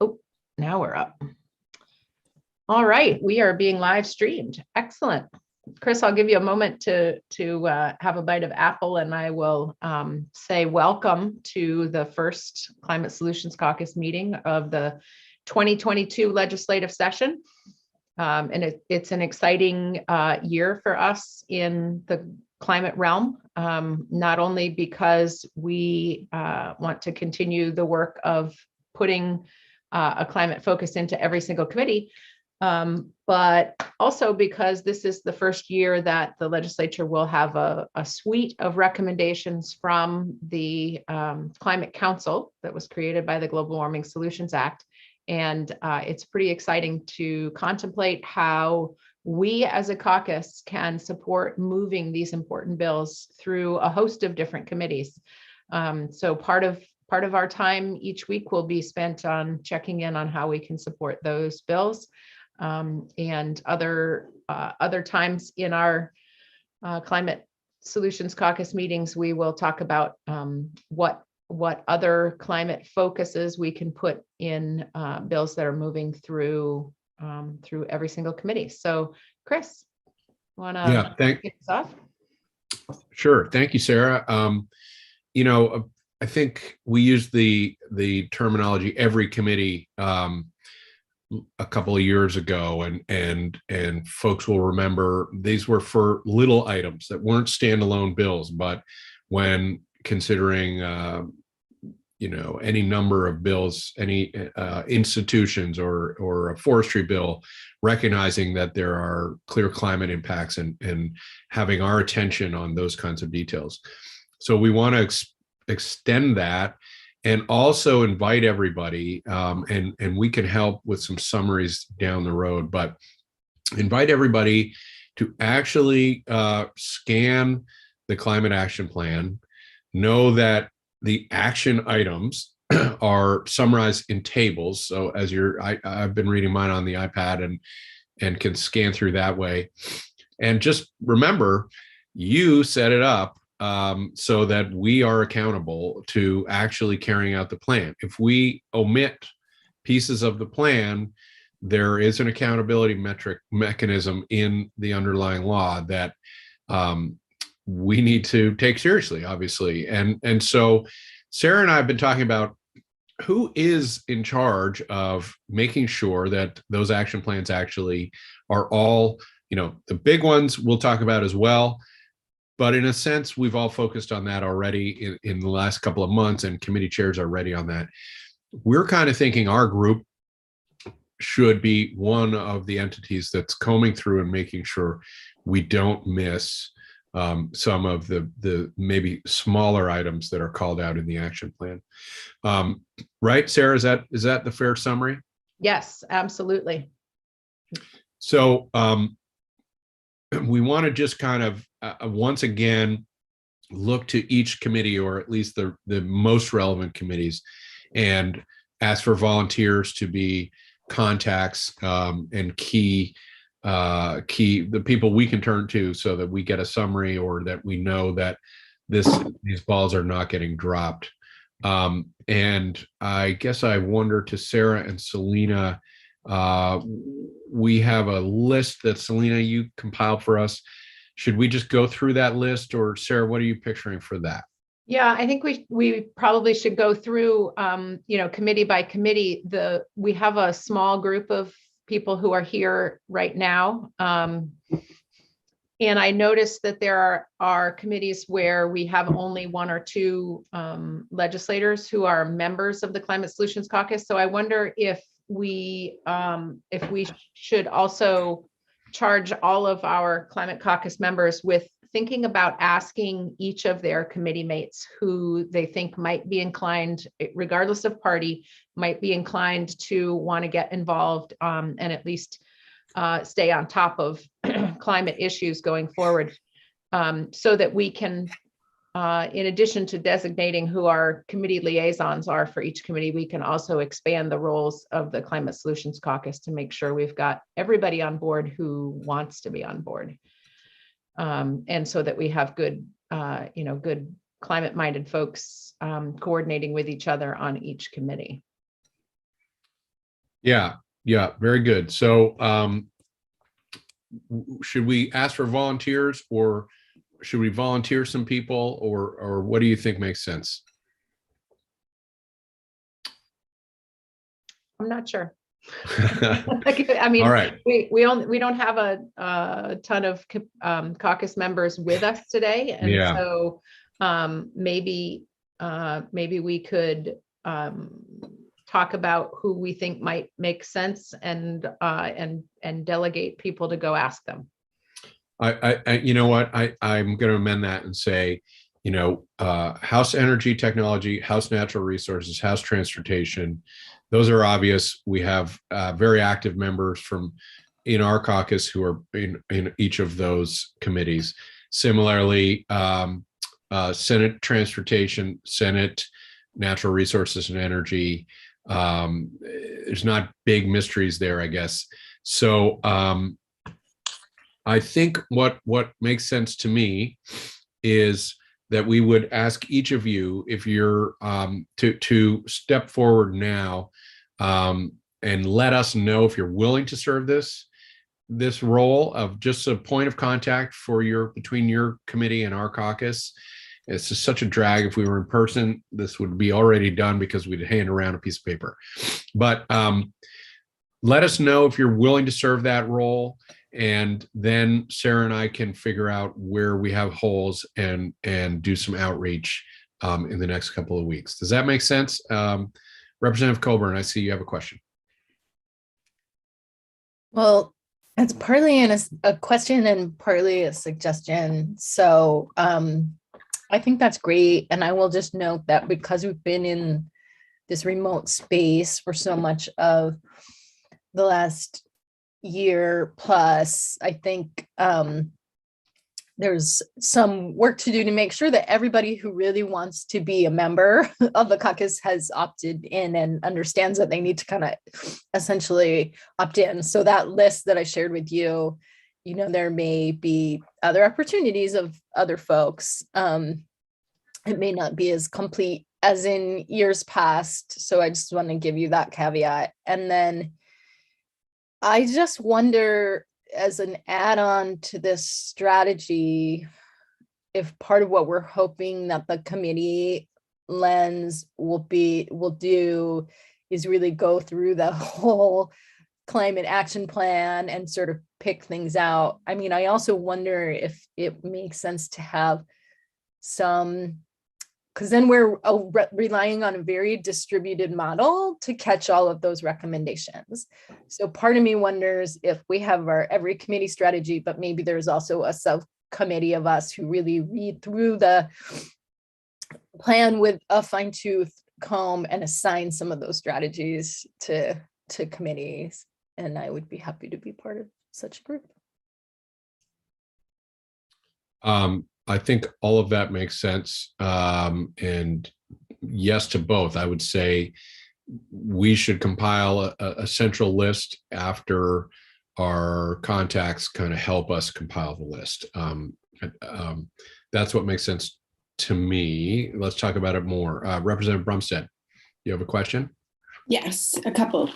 oh, now we're up. All right, we are being live streamed. Excellent. Chris, I'll give you a moment to have a bite of apple, and I will say welcome to the first Climate Solutions Caucus meeting of the 2022 legislative session. And it's an exciting year for us in the climate realm, not only because we want to continue the work of putting a climate focus into every single committee, but also because this is the first year that the legislature will have a suite of recommendations from the Climate Council that was created by the Global Warming Solutions Act. And it's pretty exciting to contemplate how we as a caucus can support moving these important bills through a host of different committees. So part of our time each week will be spent on checking in on how we can support those bills. And other times in our Climate Solutions Caucus meetings, we will talk about what other climate focuses we can put in bills that are moving through every single committee. So, Chris, want to kick us off? Sure. Thank you, Sarah. I think we used the terminology every committee a couple of years ago, and folks will remember these were for little items that weren't standalone bills, but when considering any number of bills, any institutions or a forestry bill, recognizing that there are clear climate impacts and having our attention on those kinds of details. So we want to extend that and also invite everybody, and we can help with some summaries down the road, but invite everybody to actually scan the Climate Action Plan, know that the action items are summarized in tables. So as I've been reading mine on the iPad and can scan through that way. And just remember, you set it up so that we are accountable to actually carrying out the plan. If we omit pieces of the plan, there is an accountability mechanism in the underlying law that we need to take seriously, obviously. And so Sarah and I have been talking about who is in charge of making sure that those action plans actually are all, the big ones we'll talk about as well. But in a sense, we've all focused on that already in the last couple of months, and committee chairs are ready on that. We're kind of thinking our group should be one of the entities that's combing through and making sure we don't miss some of the maybe smaller items that are called out in the action plan. Right, Sarah, is that the fair summary? Yes, absolutely. So we want to just kind of once again look to each committee, or at least the most relevant committees, and ask for volunteers to be contacts and key the people we can turn to so that we get a summary, or that we know that these balls are not getting dropped. And I guess I wonder to Sarah and Selena, we have a list that Selena, you compiled for us. Should we just go through that list, or Sarah, what are you picturing for that? Yeah, I think we probably should go through, committee by committee. We have a small group of people who are here right now. And I noticed that there are committees where we have only one or two legislators who are members of the Climate Solutions Caucus. So I wonder if we should also charge all of our Climate Caucus members with thinking about asking each of their committee mates who they think might be inclined, regardless of party, might be inclined to want to get involved and at least stay on top of climate issues going forward, so that we can, in addition to designating who our committee liaisons are for each committee, we can also expand the roles of the Climate Solutions Caucus to make sure we've got everybody on board who wants to be on board. And so that we have good climate-minded folks coordinating with each other on each committee. Yeah, yeah, very good. So should we ask for volunteers, or should we volunteer some people, or what do you think makes sense? I'm not sure. I All mean, right. we don't have a ton of caucus members with us today, and Yeah. so maybe we could talk about who we think might make sense, and delegate people to go ask them. You know what? I'm going to amend that and say, House Energy Technology, House Natural Resources, House Transportation. Those are obvious. We have very active members in our caucus who are in each of those committees. Similarly, Senate Transportation, Senate Natural Resources and Energy. There's not big mysteries there, I guess. So I think what makes sense to me is that we would ask each of you, if you're to step forward now and let us know if you're willing to serve this role of just a point of contact for between your committee and our caucus. It's just such a drag. If we were in person, this would be already done because we'd hand around a piece of paper. But let us know if you're willing to serve that role. And then Sarah and I can figure out where we have holes and do some outreach in the next couple of weeks. Does that make sense? Representative Coburn, I see you have a question. Well, it's partly a question and partly a suggestion. So I think that's great. And I will just note that because we've been in this remote space for so much of the last year plus, I think there's some work to do to make sure that everybody who really wants to be a member of the caucus has opted in and understands that they need to kind of essentially opt in. So that list that I shared with you, there may be other opportunities of other folks. It may not be as complete as in years past. So I just want to give you that caveat. And then I just wonder, as an add-on to this strategy, if part of what we're hoping that the committee lens will do is really go through the whole climate action plan and sort of pick things out. I mean, I also wonder if it makes sense to have some, because then we're relying on a very distributed model to catch all of those recommendations. So part of me wonders if we have our every committee strategy, but maybe there's also a subcommittee of us who really read through the plan with a fine-tooth comb and assign some of those strategies to committees. And I would be happy to be part of such a group. I think all of that makes sense. And yes to both. I would say we should compile a central list after our contacts kind of help us compile the list. That's what makes sense to me. Let's talk about it more. Representative Brumstead, you have a question? Yes, a couple.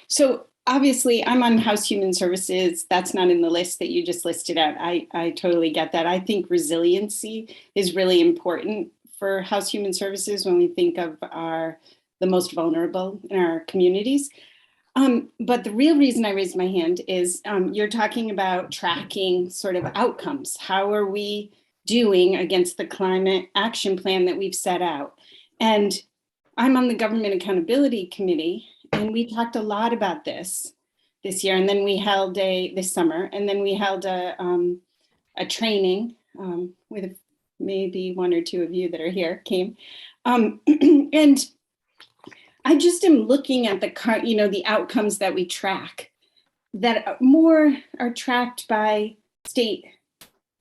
So obviously, I'm on House Human Services. That's not in the list that you just listed out. I totally get that. I think resiliency is really important for House Human Services when we think of the most vulnerable in our communities. But the real reason I raised my hand is you're talking about tracking sort of outcomes. How are we doing against the climate action plan that we've set out? And I'm on the Government Accountability Committee, and we talked a lot about this year, and then we held this summer, and then we held a training with maybe one or two of you that are here came, and I just am looking at the outcomes that we track that more are tracked by state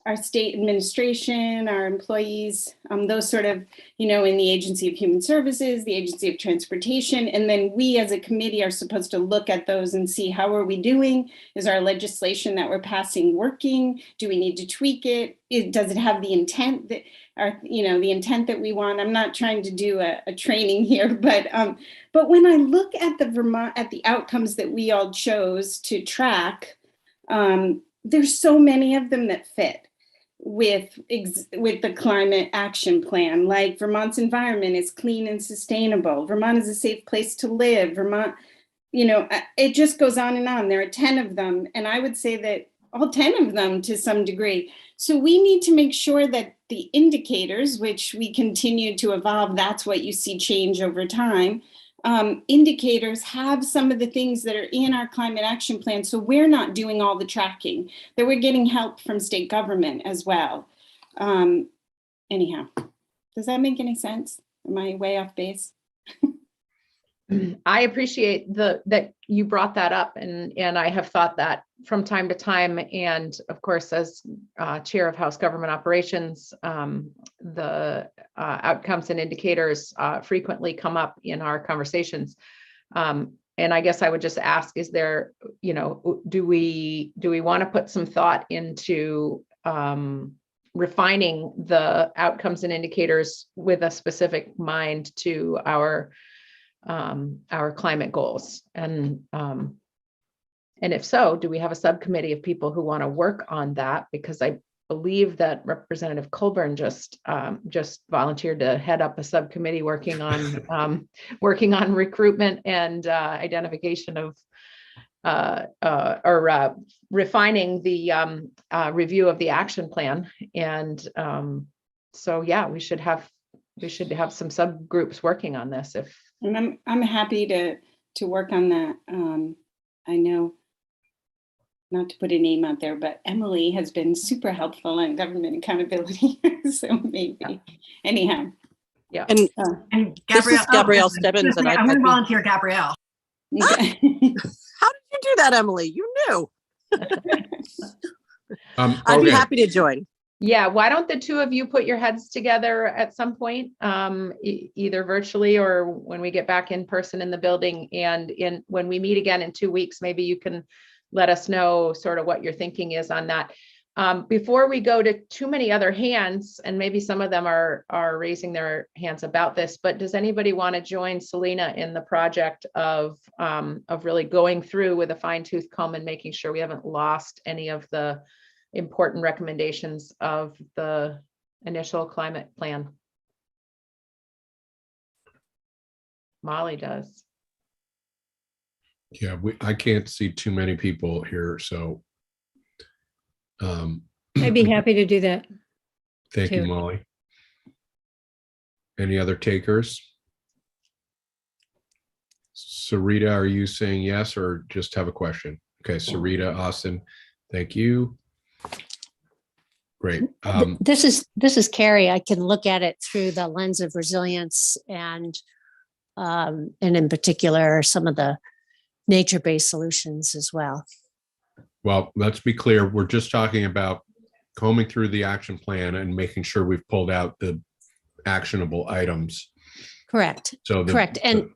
our state administration, our employees, those sort of, in the Agency of Human Services, the Agency of Transportation. And then we as a committee are supposed to look at those and see how are we doing? Is our legislation that we're passing working? Do we need to tweak it? Does it have the intent that the intent that we want? I'm not trying to do a training here, but when I look at the outcomes that we all chose to track, there's so many of them that fit with the climate action plan. Like Vermont's environment is clean and sustainable. Vermont is a safe place to live. Vermont, it just goes on and on. There are 10 of them. And I would say that all 10 of them to some degree. So we need to make sure that the indicators, which we continue to evolve, that's what you see change over time. Indicators have some of the things that are in our climate action plan. So we're not doing all the tracking, that we're getting help from state government as well. Anyhow, does that make any sense? Am I way off base? I appreciate that you brought that up, and I have thought that from time to time. And of course, as chair of House Government Operations, the outcomes and indicators frequently come up in our conversations. And I guess I would just ask: is there, do we want to put some thought into refining the outcomes and indicators with a specific mind to our climate goals? And if so, do we have a subcommittee of people who want to work on that? Because I believe that Representative Colburn just volunteered to head up a subcommittee working on recruitment and identification of refining the review of the action plan. And so yeah, we should have some subgroups working on this. And I'm happy to work on that. I know, not to put a name out there, but Emily has been super helpful on government accountability. So maybe, yeah. Anyhow. Yeah. And Gabrielle, this is Gabrielle Stebbins, and I'm going to volunteer Gabrielle. Okay. How did you do that, Emily? You knew. I'd be Okay. happy to join. Yeah, why don't the two of you put your heads together at some point, either virtually or when we get back in person in the building, and when we meet again in 2 weeks, maybe you can let us know sort of what your thinking is on that. Before we go to too many other hands, and maybe some of them are raising their hands about this, but does anybody want to join Selena in the project of really going through with a fine-tooth comb and making sure we haven't lost any of the important recommendations of the initial climate plan? Molly does. Yeah, I can't see too many people here, so. I'd be happy to do that. Thank you, too. Molly. Any other takers? Sarita, are you saying yes or just have a question? Okay, Sarita, Austin, thank you. Great. This is Carrie. I can look at it through the lens of resilience and in particular, some of the nature-based solutions as well. Well, let's be clear. We're just talking about combing through the action plan and making sure we've pulled out the actionable items. Correct. So Correct. And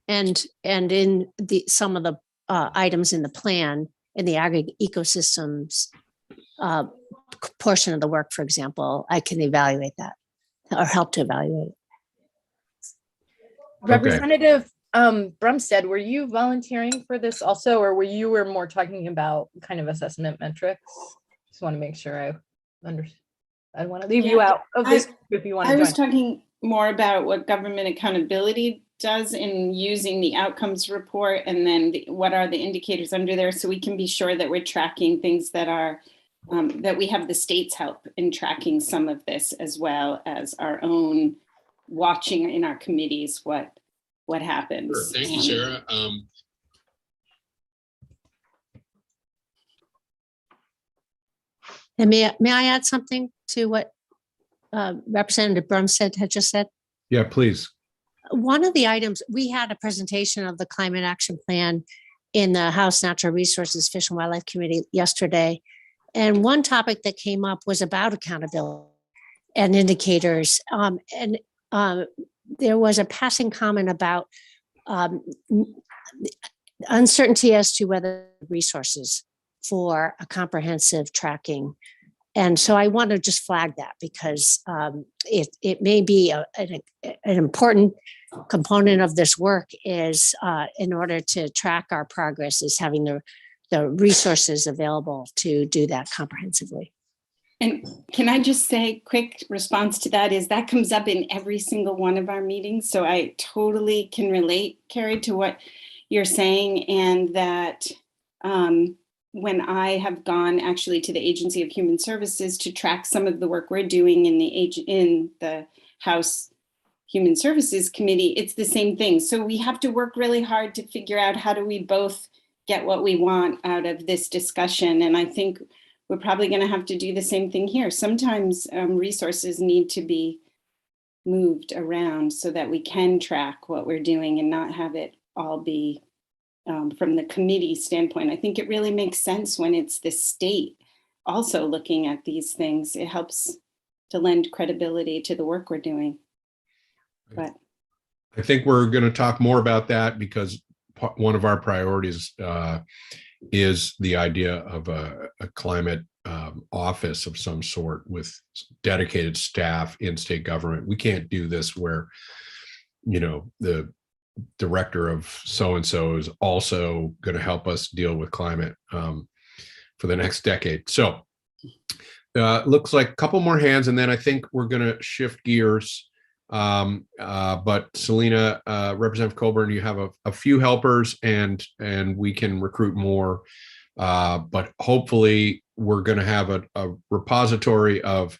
in some of the items in the plan, in the aggregate ecosystems portion of the work, for example, I can evaluate that or help to evaluate. Okay. Representative Brumstead, were you volunteering for this also, or were more talking about kind of assessment metrics? Just want to make sure I understand. I don't want to leave you out of this if you want to I join. was talking more about what government accountability does in using the outcomes report, and then what are the indicators under there, so we can be sure that we're tracking things that are that we have the state's help in tracking some of this, as well as our own watching in our committees what happens. Sure. Thank you, Sarah. And may I add something to what Representative Brumstead had just said? Yeah, please. One of the items, we had a presentation of the climate action plan in the House Natural Resources Fish and Wildlife Committee yesterday. And one topic that came up was about accountability and indicators. There was a passing comment about uncertainty as to whether resources for a comprehensive tracking. And so I want to just flag that because it may be an important component of this work is in order to track our progress is having the resources available to do that comprehensively. And can I just say, quick response to that is that comes up in every single one of our meetings. So I totally can relate, Carrie, to what you're saying. And that when I have gone actually to the Agency of Human Services to track some of the work we're doing in the House Human Services Committee, it's the same thing. So we have to work really hard to figure out how do we both get what we want out of this discussion. And I think we're probably going to have to do the same thing here. Sometimes resources need to be moved around so that we can track what we're doing and not have it all be from the committee standpoint. I think it really makes sense when it's the state also looking at these things. It helps to lend credibility to the work we're doing. But I think we're going to talk more about that because one of our priorities is the idea of a climate office of some sort with dedicated staff in state government. We can't do this where, you know, the director of so-and-so is also going to help us deal with climate for the next decade. So looks like a couple more hands, and then I think we're going to shift gears. But Selena, Representative Colburn, you have a few helpers and we can recruit more. But hopefully we're going to have a repository of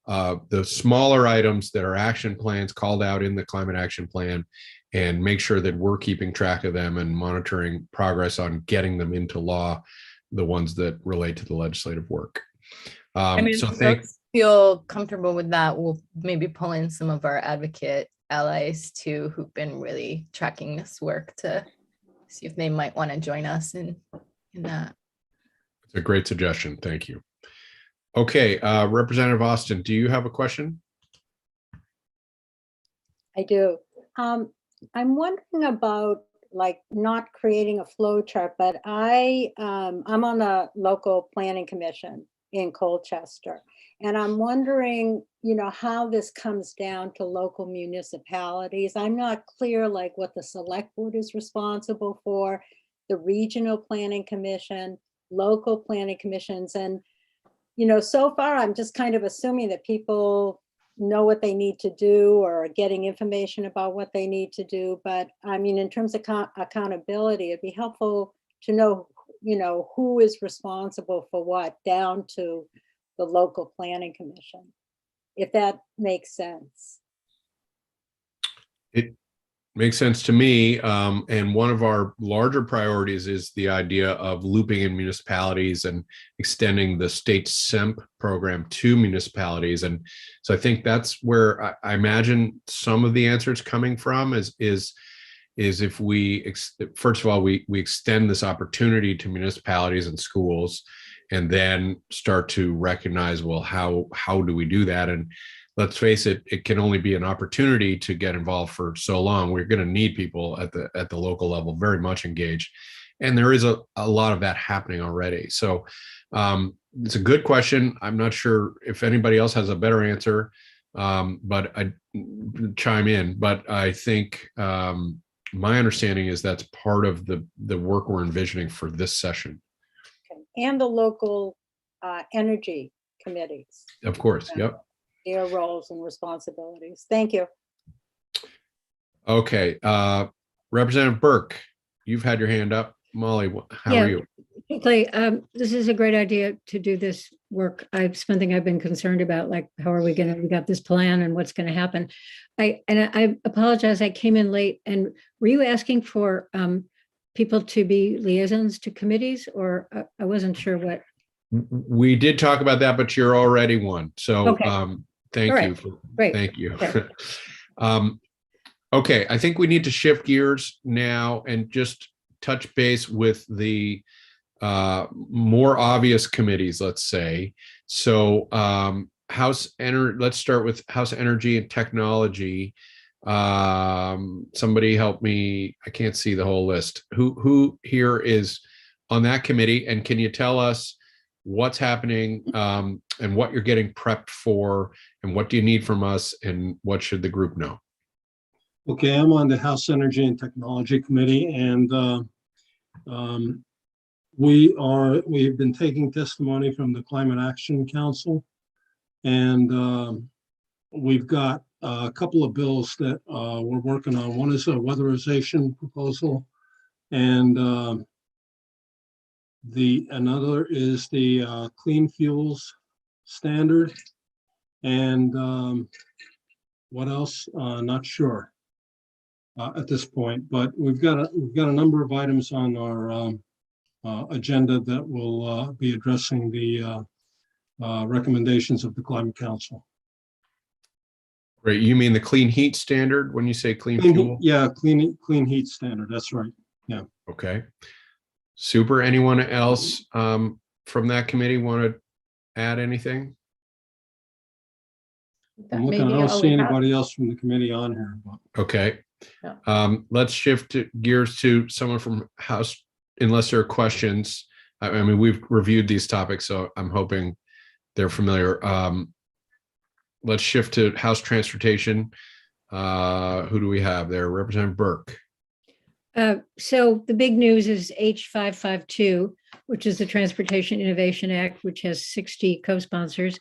the smaller items that are action plans called out in the climate action plan, and make sure that we're keeping track of them and monitoring progress on getting them into law, the ones that relate to the legislative work. So feel comfortable with that, we'll maybe pull in some of our advocate allies too, who've been really tracking this work to see if they might want to join us in that. It's a great suggestion. Thank you. Okay, Representative Austin, do you have a question? I do. I'm wondering about like not creating a flow chart, but I'm on the local planning commission in Colchester. And I'm wondering, you know, how this comes down to local municipalities. I'm not clear like what the select board is responsible for, the regional planning commission, local planning commissions. And, you know, so far I'm just kind of assuming that people know what they need to do or are getting information about what they need to do. But I mean, in terms of accountability, it'd be helpful to know, you know, who is responsible for what down to the local planning commission, if that makes sense. It makes sense to me. And one of our larger priorities is the idea of looping in municipalities and extending the state SEMP program to municipalities. And so I think that's where I imagine some of the answers coming from is if we, first of all, we extend this opportunity to municipalities and schools, and then start to recognize, well, how do we do that? And let's face it, it can only be an opportunity to get involved for so long. We're going to need people at the local level very much engaged. And there is a lot of that happening already. So it's a good question. I'm not sure if anybody else has a better answer, but I chime in. But I think my understanding is that's part of the work we're envisioning for this session. And the local energy committees. Of course, yep. Their roles and responsibilities. Thank you. Okay, Representative Burke, you've had your hand up. Molly, how are you? Clay, this is a great idea to do this work. Something I've been concerned about, like how are we got this plan and what's going to happen. I apologize, I came in late. And were you asking for people to be liaisons to committees, or I wasn't sure what? We did talk about that, but you're already one. So okay. Thank you. Great. Thank you. Okay. Okay, I think we need to shift gears now and just touch base with the more obvious committees, let's say. So let's start with House Energy and Technology. Somebody help me. I can't see the whole list. Who here is on that committee? And can you tell us what's happening and what you're getting prepped for, and what do you need from us, and what should the group know? Okay, I'm on the House Energy and Technology Committee, and we've been taking testimony from the Climate Action Council, and we've got a couple of bills that we're working on. One is a weatherization proposal, and another is the clean fuels standard, and what else? Not sure at this point, but we've got a number of items on our agenda that will be addressing the recommendations of the Climate Council. Right. You mean the clean heat standard when you say clean fuel? Yeah, clean heat standard. That's right. Yeah. Okay. Super. Anyone else from that committee want to add anything? I'm looking, I don't see anybody else from the committee on here. But. Okay. Yeah. Let's shift gears to someone from House, unless there are questions. I mean, we've reviewed these topics, so I'm hoping they're familiar. Let's shift to House Transportation. Who do we have there? Representative Burke. So the big news is H552, which is the Transportation Innovation Act, which has 60 co-sponsors.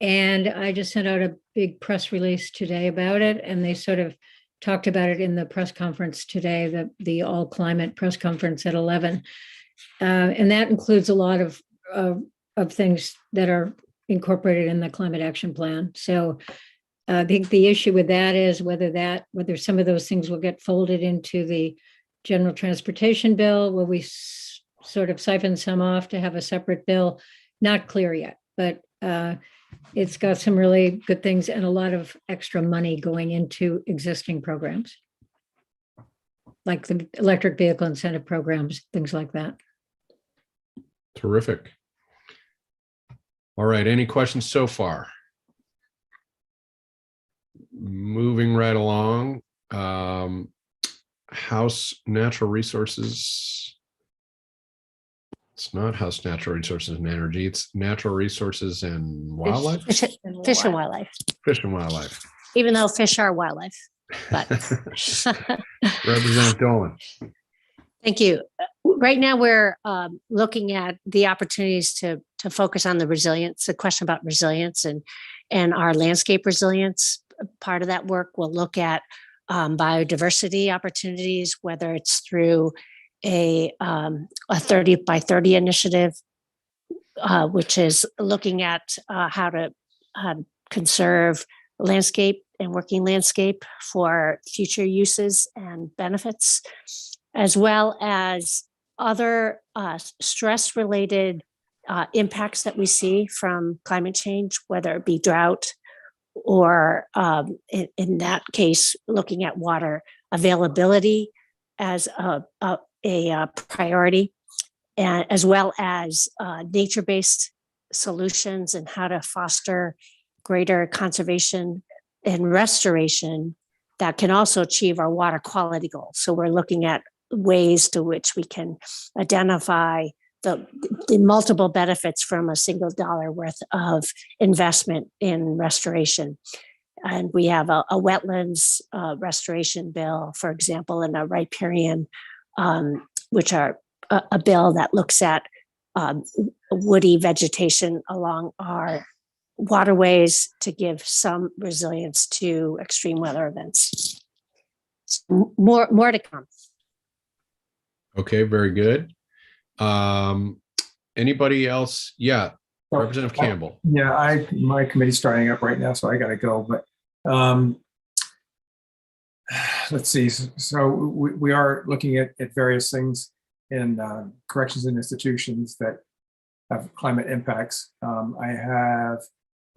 And I just sent out a big press release today about it, and they sort of talked about it in the press conference today, the all climate press conference at 11. And that includes a lot of things that are incorporated in the climate action plan. So I think the issue with that is whether some of those things will get folded into the general transportation bill. Will we sort of siphon some off to have a separate bill? Not clear yet, but it's got some really good things and a lot of extra money going into existing programs, like the electric vehicle incentive programs, things like that. Terrific. All right. Any questions so far? Moving right along. House Natural Resources. It's not House Natural Resources and Energy. It's Natural Resources and Wildlife. Fish and wildlife, Fish and Wildlife. even though fish are wildlife. But Representative Dolan. thank you. Right now, we're looking at the opportunities to focus on the resilience, the question about resilience and our landscape resilience. Part of that work will look at biodiversity opportunities, whether it's through a 30 by 30 initiative, which is looking at how to conserve landscape and working landscape for future uses and benefits, as well as other stress-related impacts that we see from climate change, whether it be drought or in that case, looking at water availability as a priority, and as well as nature-based solutions and how to foster greater conservation and restoration that can also achieve our water quality goals. So we're looking at ways to which we can identify the multiple benefits from a single dollar worth of investment in restoration. And we have a wetlands restoration bill, for example, and a riparian, which are a bill that looks at woody vegetation along our waterways to give some resilience to extreme weather events. More to come. Okay, very good. Anybody else? Yeah, Representative Campbell. Yeah, my committee's starting up right now, so I got to go. But let's see. So we are looking at various things in corrections and institutions that have climate impacts. I have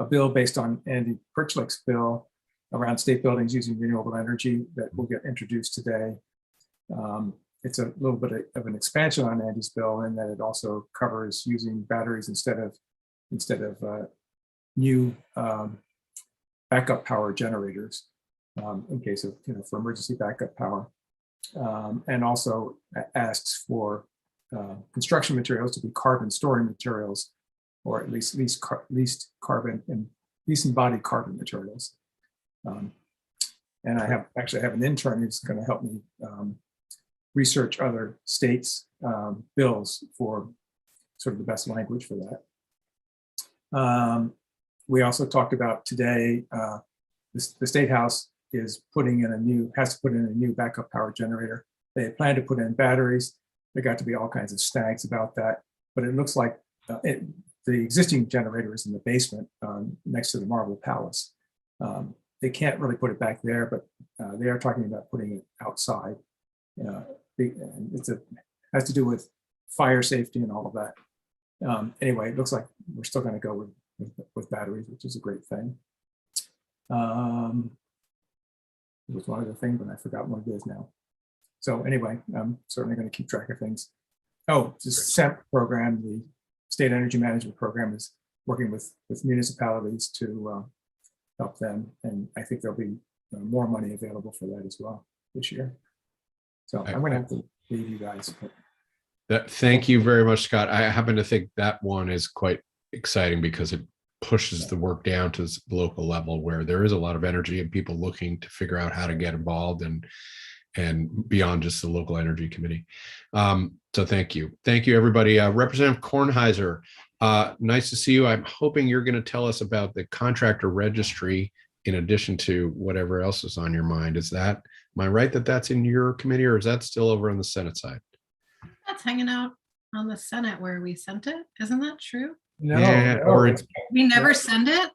a bill based on Andy Pritchlick's bill around state buildings using renewable energy that will get introduced today. it's a little bit of an expansion on Andy's bill in that it also covers using batteries instead of new backup power generators in case of, for emergency backup power. And also asks for construction materials to be carbon storing materials, or at least carbon and least embodied carbon materials. And I have an intern who's going to help me research other states' bills for sort of the best language for that. We also talked about today, the State House has to put in a new backup power generator. They had planned to put in batteries. There got to be all kinds of snags about that, but it looks like the existing generator is in the basement next to the Marble Palace. They can't really put it back there, but they are talking about putting it outside. Has to do with fire safety and all of that. Anyway, it looks like we're still going to go with batteries, which is a great thing. It was one other thing, but I forgot what it is now. So anyway, I'm certainly going to keep track of things. Oh, the SEMP program, the State Energy Management Program, is working with municipalities to help them. And I think there'll be more money available for that as well this year. So I'm going to have to leave you guys. Thank you very much, Scott. I happen to think that one is quite exciting because it pushes the work down to the local level where there is a lot of energy and people looking to figure out how to get involved and beyond just the local energy committee. So thank you. Thank you, everybody. Representative Kornheiser, nice to see you. I'm hoping you're going to tell us about the contractor registry in addition to whatever else is on your mind. Am I right that that's in your committee, or is that still over on the Senate side? That's hanging out on the Senate where we sent it. Isn't that true? No, yeah, or it's we never send it.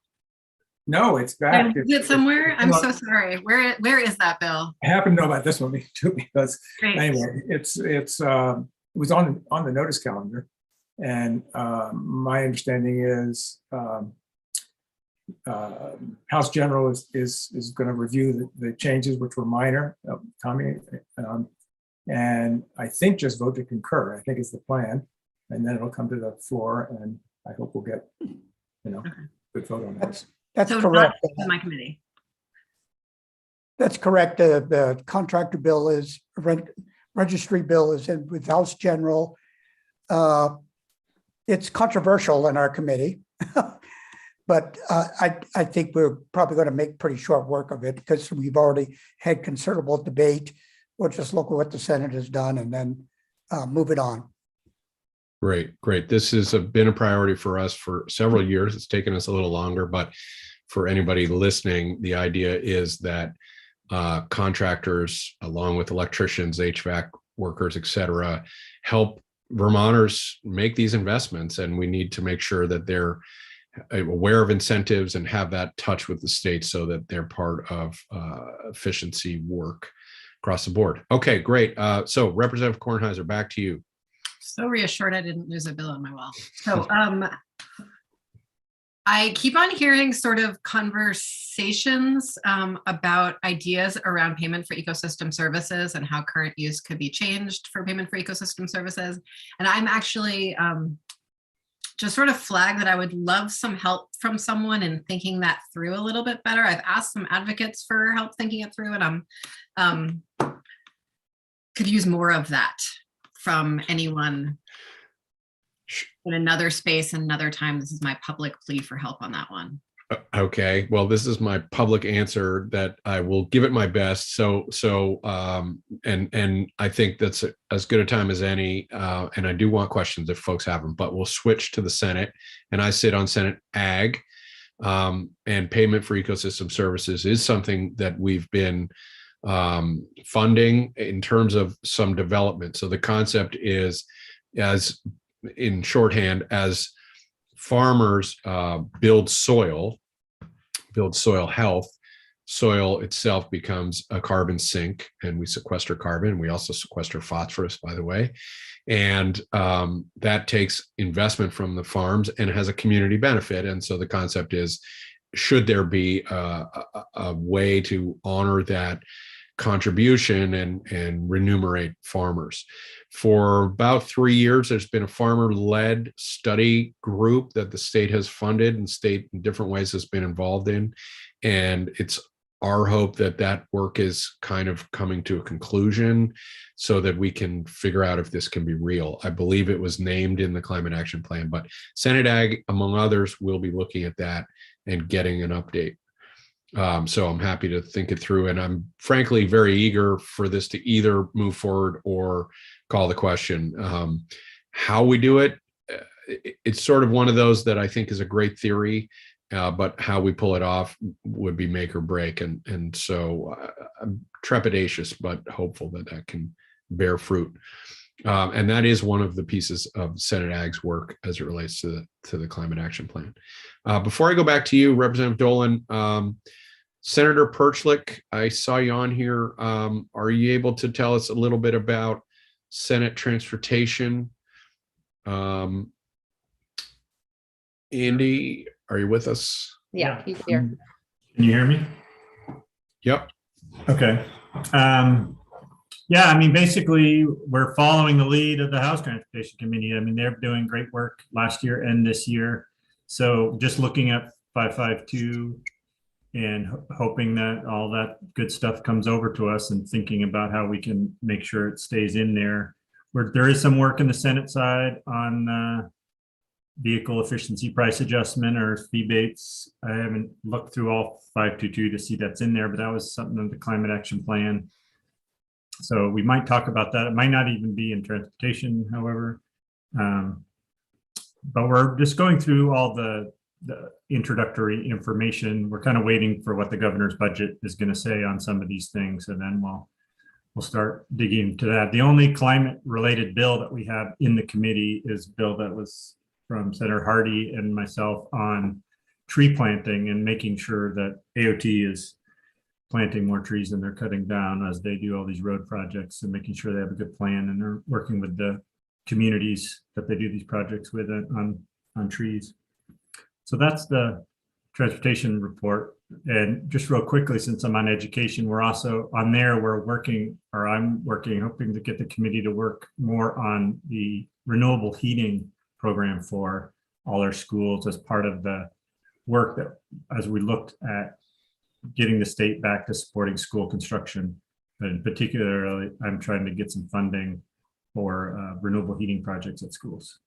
No, it's back. Is it somewhere? I'm so sorry. Where is that bill? I happen to know about this one too, because Great. anyway, it was on the notice calendar, and my understanding is House General is going to review the changes, which were minor, Tommy, and I think just vote to concur. I think is the plan, and then it'll come to the floor, and I hope we'll get good vote on that. That's So correct. not in my committee. That's correct. The contractor bill is registry bill is in with House General. It's controversial in our committee, but I think we're probably going to make pretty short work of it because we've already had considerable debate. We'll just look at what the Senate has done and then move it on. Great. This has been a priority for us for several years. It's taken us a little longer, but for anybody listening, the idea is that contractors, along with electricians, HVAC workers, et cetera, help Vermonters make these investments. And we need to make sure that they're aware of incentives and have that touch with the state so that they're part of efficiency work across the board. Okay, great. So Representative Kornheiser, back to you. So reassured I didn't lose a bill on my wall. So I keep on hearing sort of conversations about ideas around payment for ecosystem services and how current use could be changed for payment for ecosystem services. And I'm actually just sort of flag that I would love some help from someone in thinking that through a little bit better. I've asked some advocates for help thinking it through, and I'm could use more of that from anyone in another space, another time. This is my public plea for help on that one. Okay, well, this is my public answer that I will give it my best. And I think that's as good a time as any. And I do want questions if folks have them, but we'll switch to the Senate. And I sit on Senate Ag, and payment for ecosystem services is something that we've been funding in terms of some development. So the concept is, as in shorthand, as farmers build soil health, soil itself becomes a carbon sink, and we sequester carbon. We also sequester phosphorus, by the way. And that takes investment from the farms and it has a community benefit. And so the concept is, should there be a way to honor that contribution and remunerate farmers. For about 3 years, there's been a farmer-led study group that the state has funded and state in different ways has been involved in. And it's our hope that that work is kind of coming to a conclusion so that we can figure out if this can be real. I believe it was named in the Climate Action Plan, but Senate Ag, among others, will be looking at that and getting an update. So I'm happy to think it through, and I'm frankly very eager for this to either move forward or call the question. How we do it, it's sort of one of those that I think is a great theory, but how we pull it off would be make or break. And so I'm trepidatious, but hopeful that that can bear fruit. And that is one of the pieces of Senate Ag's work as it relates to the Climate Action Plan. Before I go back to you, Representative Dolan, Senator Perchlik, I saw you on here. Are you able to tell us a little bit about Senate transportation? Andy, are you with us? Yeah, he's here. Can you hear me? Yep. Okay. Yeah, I mean, basically, we're following the lead of the House Transportation Committee. I mean, they're doing great work last year and this year. So just looking at 552 and hoping that all that good stuff comes over to us and thinking about how we can make sure it stays in there. There is some work in the Senate side on vehicle efficiency price adjustment or fee baits. I haven't looked through all 522 to see that's in there, but that was something in the Climate Action Plan. So we might talk about that. It might not even be in transportation, however. But we're just going through all the introductory information. We're kind of waiting for what the governor's budget is going to say on some of these things, and then we'll start digging into that. The only climate related bill that we have in the committee is a bill that was from Senator Hardy and myself on tree planting and making sure that AOT is planting more trees than they're cutting down as they do all these road projects, and making sure they have a good plan and they're working with the communities that they do these projects with on trees. So that's the transportation report. And just real quickly, since I'm on education, we're also on there, I'm working, hoping to get the committee to work more on the renewable heating program for all our schools as part of the work that, as we looked at getting the state back to supporting school construction. And particularly, I'm trying to get some funding for renewable heating projects at schools.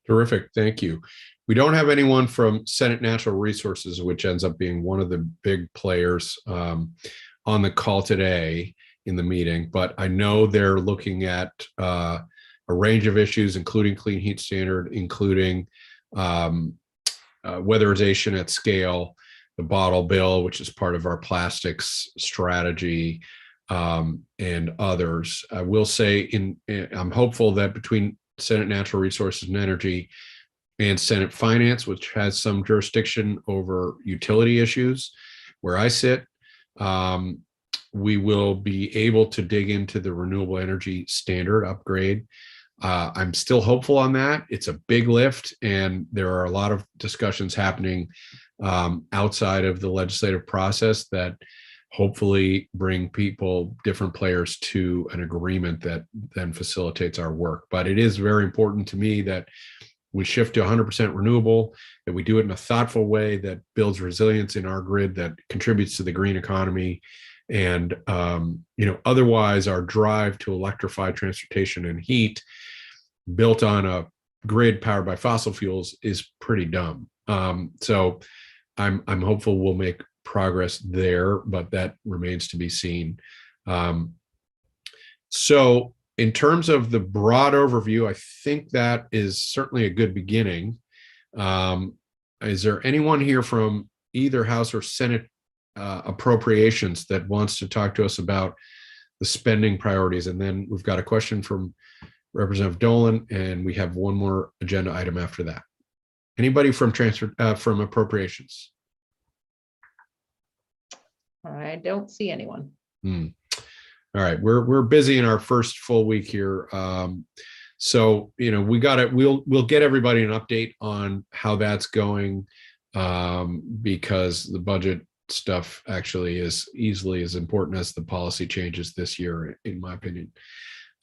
Terrific, thank you. We don't have anyone from Senate Natural Resources, which ends up being one of the big players on the call today in the meeting, but I know they're looking at a range of issues, including clean heat standard, including weatherization at scale, the bottle bill, which is part of our plastics strategy, and others. I will say I'm hopeful that between Senate Natural Resources and Energy and Senate Finance, which has some jurisdiction over utility issues where I sit, we will be able to dig into the renewable energy standard upgrade. I'm still hopeful on that. It's a big lift, and there are a lot of discussions happening outside of the legislative process that hopefully bring different players to an agreement that then facilitates our work. But it is very important to me that we shift to 100% renewable, that we do it in a thoughtful way that builds resilience in our grid, that contributes to the green economy. And, otherwise our drive to electrify transportation and heat built on a grid powered by fossil fuels is pretty dumb. So I'm hopeful we'll make progress there, but that remains to be seen. So in terms of the broad overview, I think that is certainly a good beginning. Is there anyone here from either House or Senate appropriations that wants to talk to us about the spending priorities? And then we've got a question from Representative Dolan, and we have one more agenda item after that. Anybody from appropriations? I don't see anyone. All right, we're busy in our first full week here. So we'll get everybody an update on how that's going, because the budget stuff actually is easily as important as the policy changes this year, in my opinion.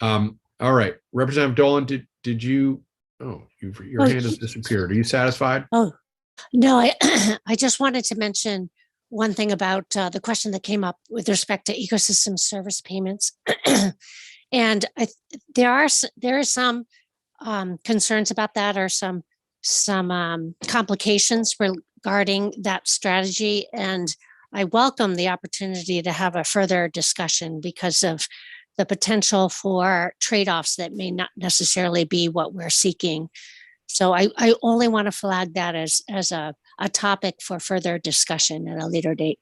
All right, Representative Dolan, did you? Oh, your hand has disappeared. Are you satisfied? Oh, no, I I just wanted to mention one thing about the question that came up with respect to ecosystem service payments. And there are some concerns about that, or some complications regarding that strategy. And I welcome the opportunity to have a further discussion because of the potential for trade-offs that may not necessarily be what we're seeking. So I only want to flag that as a topic for further discussion at a later date.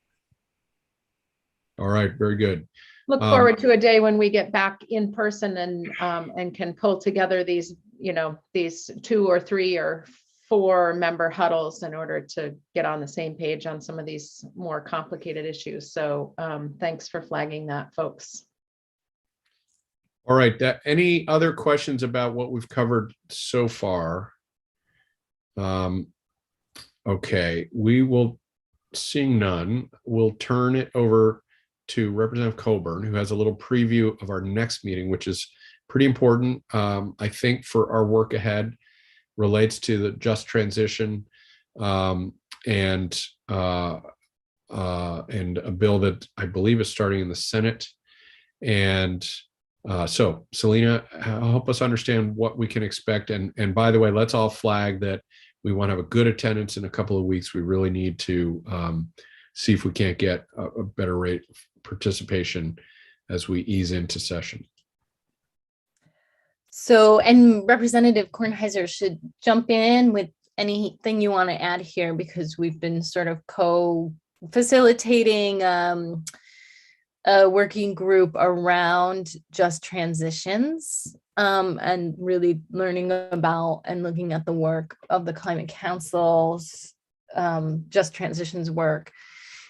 All right, very good. Look forward to a day when we get back in person and can pull together these, these 2 or 3 or 4 member huddles in order to get on the same page on some of these more complicated issues. So thanks for flagging that, folks. All right, any other questions about what we've covered so far? Okay, we will, seeing none, we'll turn it over to Representative Coburn, who has a little preview of our next meeting, which is pretty important, I think, for our work ahead, relates to the just transition and a bill that I believe is starting in the Senate. And so Selena, help us understand what we can expect. And by the way, let's all flag that we want to have a good attendance in a couple of weeks. We really need to see if we can't get a better rate of participation as we ease into session. So, and Representative Kornheiser should jump in with anything you want to add here, because we've been sort of co-facilitating a working group around just transitions and really learning about and looking at the work of the Climate Council's just transitions work,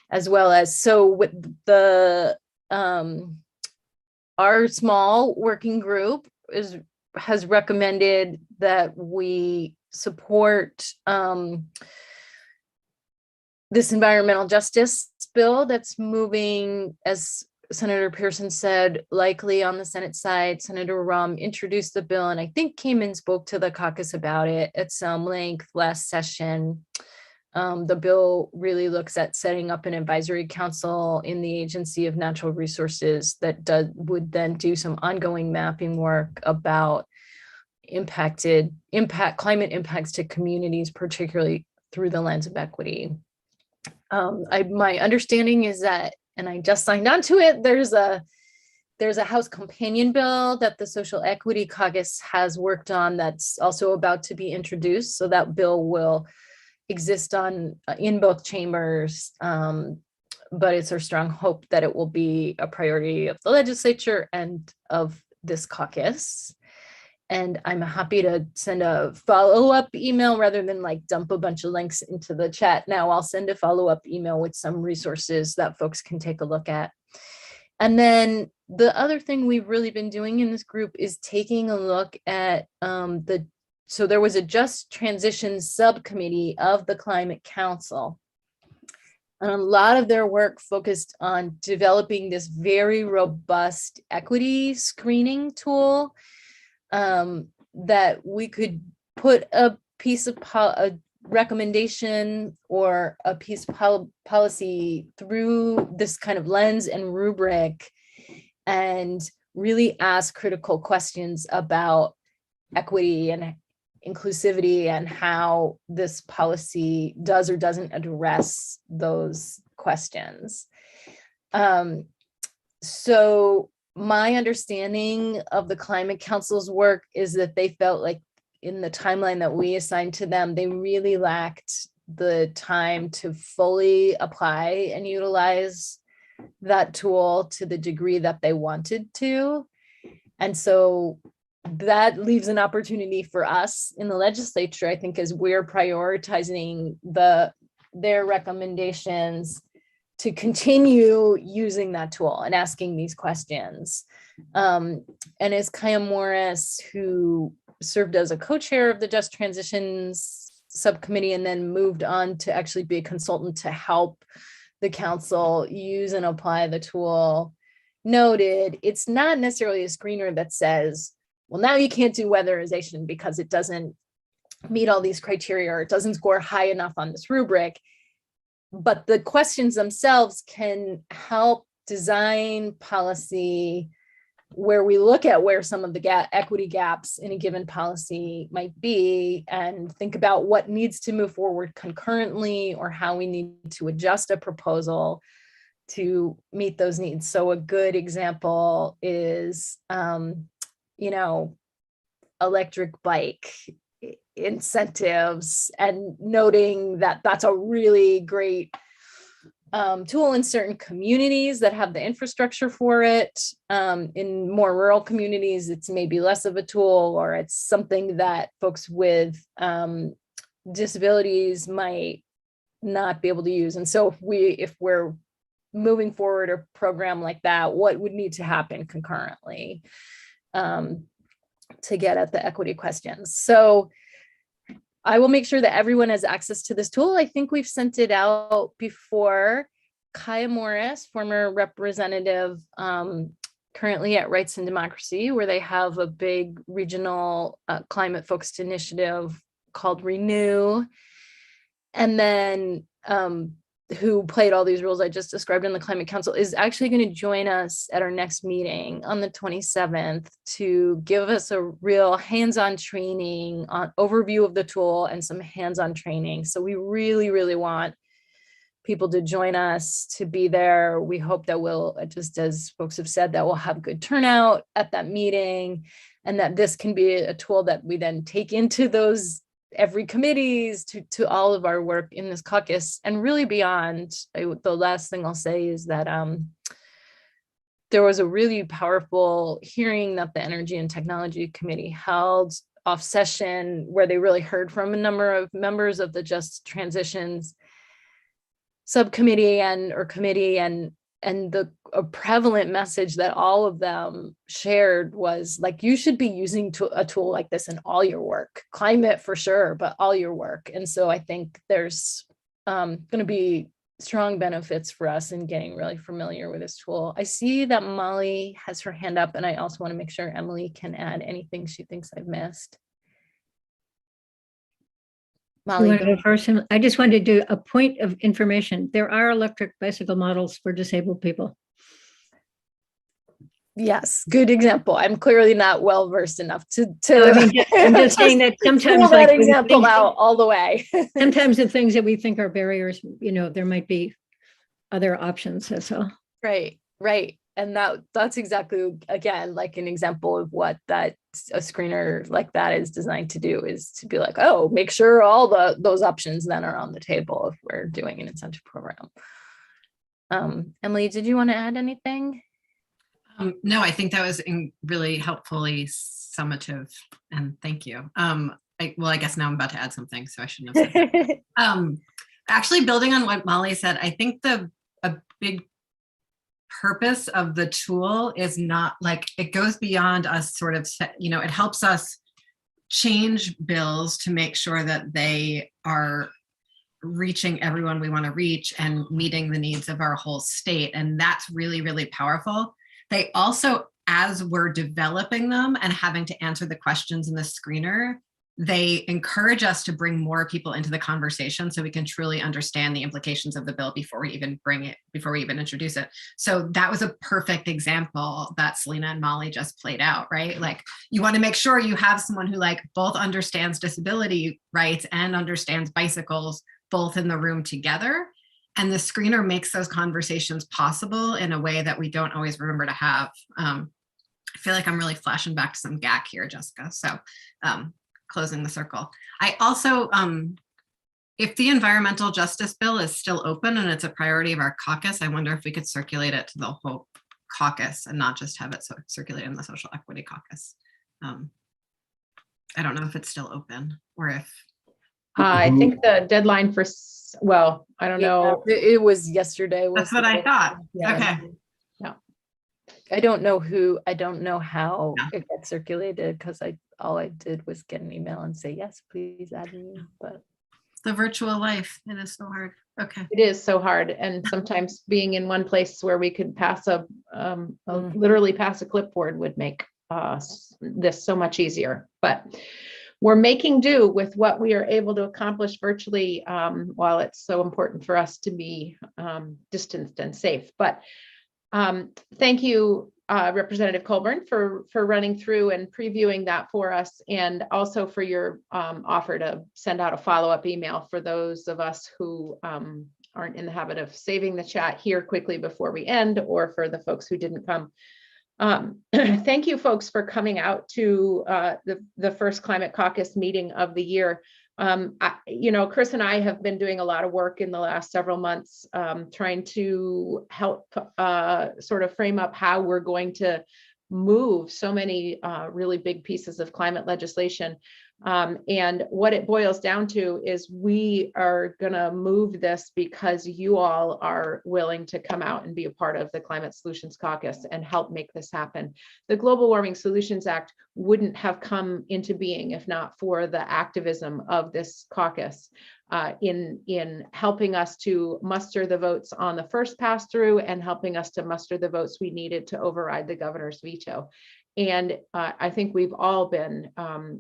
as well as, so with the our small working group has recommended that we support this environmental justice bill that's moving, as Senator Pearson said, likely on the Senate side. Senator Rum introduced the bill and I think came and spoke to the caucus about it at some length last session. The bill really looks at setting up an advisory council in the Agency of Natural Resources that would then do some ongoing mapping work about climate impacts to communities, particularly through the lens of equity. My understanding is that, and I just signed on to it, there's a House companion bill that the Social Equity Caucus has worked on that's also about to be introduced. So that bill will exist in both chambers, but it's our strong hope that it will be a priority of the legislature and of this caucus. And I'm happy to send a follow-up email rather than like dump a bunch of links into the chat. Now I'll send a follow-up email with some resources that folks can take a look at. And then the other thing we've really been doing in this group is taking a look at so there was a Just Transition subcommittee of the Climate Council. And a lot of their work focused on developing this very robust equity screening tool that we could put a piece of a recommendation or a piece of policy through this kind of lens and rubric and really ask critical questions about equity and inclusivity and how this policy does or doesn't address those questions. So my understanding of the Climate Council's work is that they felt like in the timeline that we assigned to them, they really lacked the time to fully apply and utilize that tool to the degree that they wanted to. And so that leaves an opportunity for us in the legislature, I think, as we're prioritizing their recommendations to continue using that tool and asking these questions. And as Kaya Morris, who served as a co-chair of the Just Transitions subcommittee and then moved on to actually be a consultant to help the council use and apply the tool. Noted, it's not necessarily a screener that says, well, now you can't do weatherization because it doesn't meet all these criteria or it doesn't score high enough on this rubric. But the questions themselves can help design policy where we look at where some of the equity gaps in a given policy might be and think about what needs to move forward concurrently or how we need to adjust a proposal to meet those needs. So a good example is, electric bike incentives, and noting that that's a really great tool in certain communities that have the infrastructure for it. In more rural communities, it's maybe less of a tool, or it's something that folks with disabilities might not be able to use. And so if we're moving forward a program like that, what would need to happen concurrently to get at the equity questions? So I will make sure that everyone has access to this tool. I think we've sent it out before. Kaya Morris, former representative, currently at Rights and Democracy, where they have a big regional climate-focused initiative called Renew. And then who played all these roles I just described in the Climate Council, is actually going to join us at our next meeting on the 27th to give us a real hands-on training on overview of the tool and some hands-on training. So we really, really want people to join us, to be there. We hope that we'll, just as folks have said, that we'll have good turnout at that meeting, and that this can be a tool that we then take into those every committees, to all of our work in this caucus and really beyond. The last thing I'll say is that there was a really powerful hearing that the Energy and Technology Committee held off session, where they really heard from a number of members of the Just Transitions subcommittee or committee, and a prevalent message that all of them shared was like, you should be using a tool like this in all your work, climate for sure, but all your work. And so I think there's going to be strong benefits for us in getting really familiar with this tool. I see that Molly has her hand up, and I also want to make sure Emily can add anything she thinks I've missed. Molly, You want to go first? I just wanted to do a point of information. There are electric bicycle models for disabled people. yes, good example. I'm clearly not well versed enough to I mean, I'm just saying that sometimes, that like, example out all the way. sometimes the things that we think are barriers, there might be other options. That's all. Right. And that's exactly, again, like an example of what a screener like that is designed to do, is to be like, oh, make sure all those options then are on the table if we're doing an incentive program. Emily, did you want to add anything? No, I think that was really helpfully summative, and thank you. I guess now I'm about to add something, so I shouldn't have said that. Actually, building on what Molly said, I think a big purpose of the tool is not like, it goes beyond us sort of, it helps us change bills to make sure that they are reaching everyone we want to reach and meeting the needs of our whole state. And that's really, really powerful. They also, as we're developing them and having to answer the questions in the screener, they encourage us to bring more people into the conversation so we can truly understand the implications of the bill before we even introduce it. So that was a perfect example that Selena and Molly just played out, right? Like, you want to make sure you have someone who both understands disability rights and understands bicycles both in the room together. And the screener makes those conversations possible in a way that we don't always remember to have. I feel like I'm really flashing back to some GAC here, Jessica. So closing the circle. I also, if the environmental justice bill is still open and it's a priority of our caucus, I wonder if we could circulate it to the whole caucus and not just have it circulate in the social equity caucus. I don't know if it's still open or if. I think the deadline for, well, I don't know. It was yesterday. That's what I thought. Yeah. Okay. Yeah. I don't know how it got circulated, because all I did was get an email and say, yes, please add me. But the virtual life. It is so hard. Okay. It is so hard. And sometimes being in one place where we could pass literally pass a clipboard would make this so much easier. But we're making do with what we are able to accomplish virtually, while it's so important for us to be distanced and safe. But thank you, Representative Colburn, for running through and previewing that for us, and also for your offer to send out a follow-up email for those of us who aren't in the habit of saving the chat here quickly before we end, or for the folks who didn't come. Thank you, folks, for coming out to the first Climate Caucus meeting of the year. Chris and I have been doing a lot of work in the last several months, trying to help sort of frame up how we're going to move so many really big pieces of climate legislation. And what it boils down to is we are going to move this because you all are willing to come out and be a part of the Climate Solutions Caucus and help make this happen. The Global Warming Solutions Act wouldn't have come into being if not for the activism of this caucus in helping us to muster the votes on the first pass through and helping us to muster the votes we needed to override the governor's veto. And I think we've all been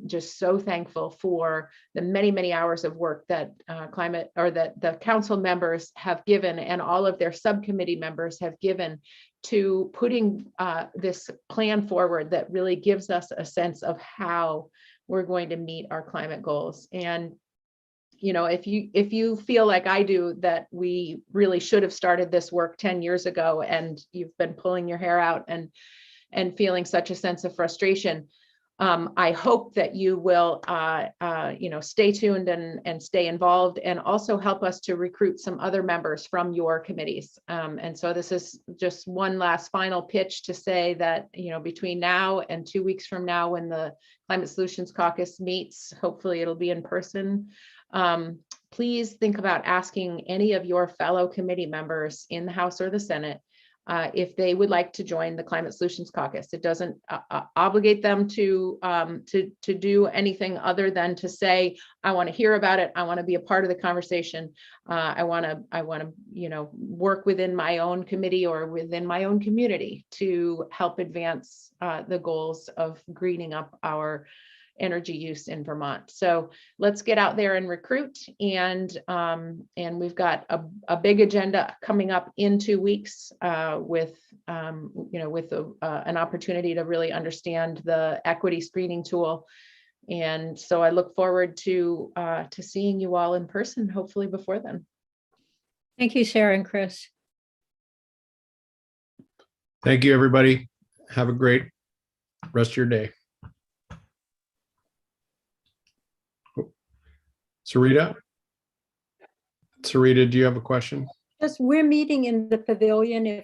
just so thankful for the many, many hours of work that that the council members have given and all of their subcommittee members have given to putting this plan forward that really gives us a sense of how we're going to meet our climate goals. And if you feel like I do that we really should have started this work 10 years ago and you've been pulling your hair out and feeling such a sense of frustration, I hope that you will, stay tuned and stay involved, and also help us to recruit some other members from your committees. And so this is just one last final pitch to say that, between now and 2 weeks from now, when the Climate Solutions Caucus meets, hopefully it'll be in person. Please think about asking any of your fellow committee members in the House or the Senate if they would like to join the Climate Solutions Caucus. It doesn't obligate them to do anything other than to say, I want to hear about it. I want to be a part of the conversation. I want to work within my own committee or within my own community to help advance the goals of greening up our energy use in Vermont. So let's get out there and recruit. And we've got a big agenda coming up in 2 weeks with an opportunity to really understand the equity screening tool. And so I look forward to seeing you all in person, hopefully before then. Thank you, Sarah and Chris. Thank you, everybody. Have a great rest of your day. Sarita, do you have a question? Just, we're meeting in the pavilion if